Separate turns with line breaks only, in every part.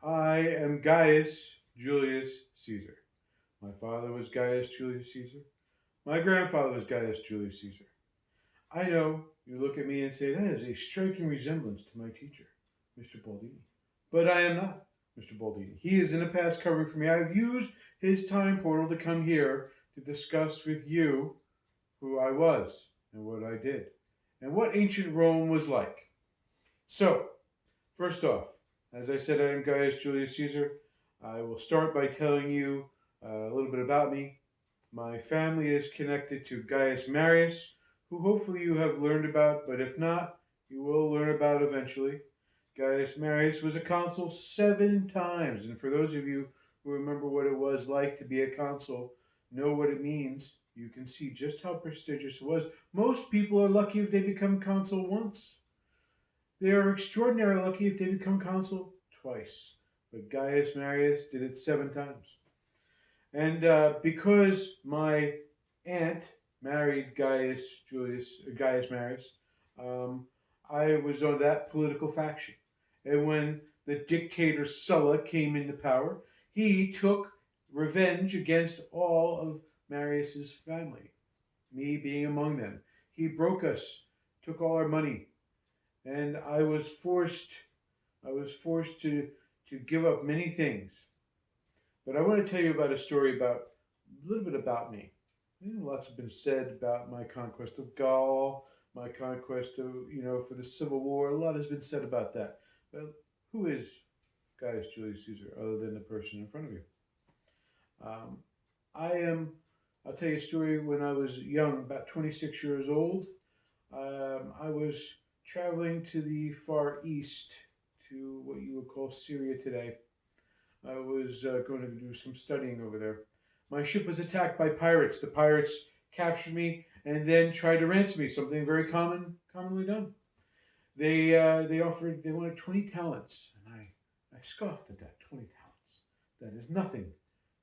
I am Gaius Julius Caesar. My father was Gaius Julius Caesar. My grandfather was Gaius Julius Caesar. I know you look at me and say that is a striking resemblance to my teacher, Mr. Baldini. But I am not Mr. Baldini. He is in the past covering for me. I've used his time portal to come here to discuss with you who I was and what I did and what ancient Rome was like. So, first off, as I said, I am Gaius Julius Caesar. I will start by telling you a little bit about me. My family is connected to Gaius Marius, who hopefully you have learned about, but if not, you will learn about eventually. Gaius Marius was a consul 7 times, and for those of you who remember what it was like to be a consul, know what it means, you can see just how prestigious it was. Most people are lucky if they become consul once. They are extraordinarily lucky if they become consul twice. But Gaius Marius did it 7 times. And because my aunt married Gaius Marius, um, I was on that political faction. And when the dictator Sulla came into power, he took revenge against all of Marius's family, me being among them. He broke us, took all our money, and I was forced to give up many things. But I want to tell you about a story about a little bit about me. Lots have been said about my conquest of Gaul, my conquest of for the Civil War. A lot has been said about that. But who is Gaius Julius Caesar other than the person in front of you? Um, I am. I'll tell you a story. When I was young, about 26 years old, I was traveling to the Far East, to what you would call Syria today. I was going to do some studying over there. My ship was attacked by pirates. The pirates captured me and then tried to ransom me, something very commonly done. They wanted 20 talents, and I scoffed at that. 20 talents. That is nothing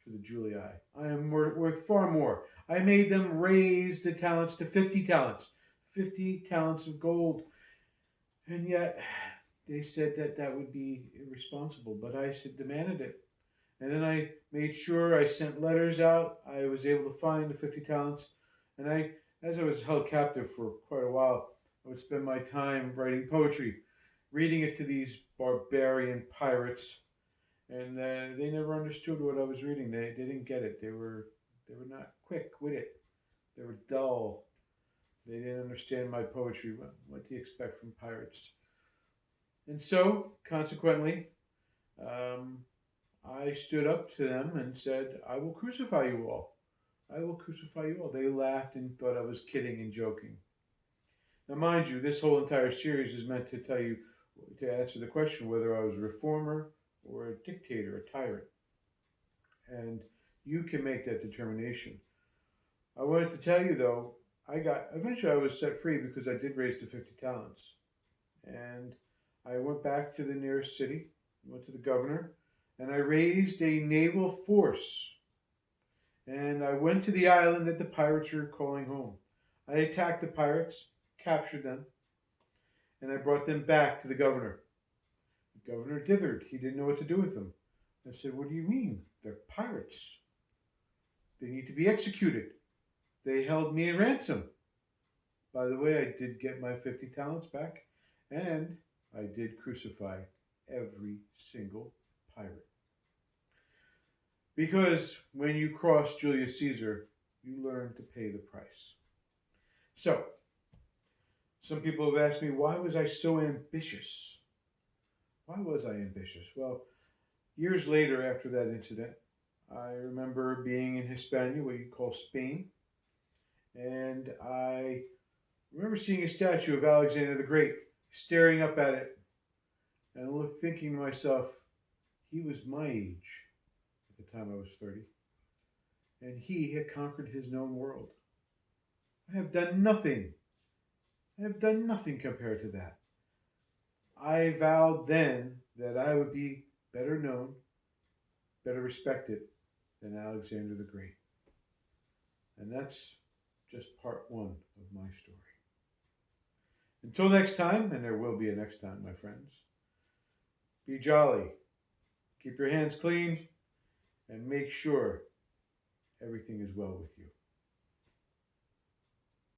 to the Julii. I am worth far more. I made them raise the talents to 50 talents, 50 talents of gold, and yet they said that that would be irresponsible. But I said demanded it. And then I made sure I sent letters out. I was able to find the 50 talents. And as I was held captive for quite a while, I would spend my time writing poetry, reading it to these barbarian pirates. And they never understood what I was reading. They didn't get it. They were not quick with it. They were dull. They didn't understand my poetry. What do you expect from pirates? And so, consequently, um, I stood up to them and said, I will crucify you all. I will crucify you all. They laughed and thought I was kidding and joking. Now, mind you, this whole entire series is meant to tell you, to answer the question whether I was a reformer or a dictator, a tyrant. And you can make that determination. I wanted to tell you, though, eventually I was set free because I did raise the 50 talents. And I went back to the nearest city, went to the governor, and I raised a naval force. And I went to the island that the pirates were calling home. I attacked the pirates, captured them, and I brought them back to the governor. The governor dithered. He didn't know what to do with them. I said, what do you mean? They're pirates. They need to be executed. They held me in ransom. By the way, I did get my 50 talents back, and I did crucify every single pirate. Because when you cross Julius Caesar, you learn to pay the price. So, some people have asked me, why was I so ambitious? Why was I ambitious? Well, years later after that incident, I remember being in Hispania, what you call Spain, and I remember seeing a statue of Alexander the Great, staring up at it, and thinking to myself, he was my age at the time I was 30, and he had conquered his known world. I have done nothing. I have done nothing compared to that. I vowed then that I would be better known, better respected than Alexander the Great. And that's just part one of my story. Until next time, and there will be a next time, my friends, be jolly, Keep your hands clean and make sure everything is well with you.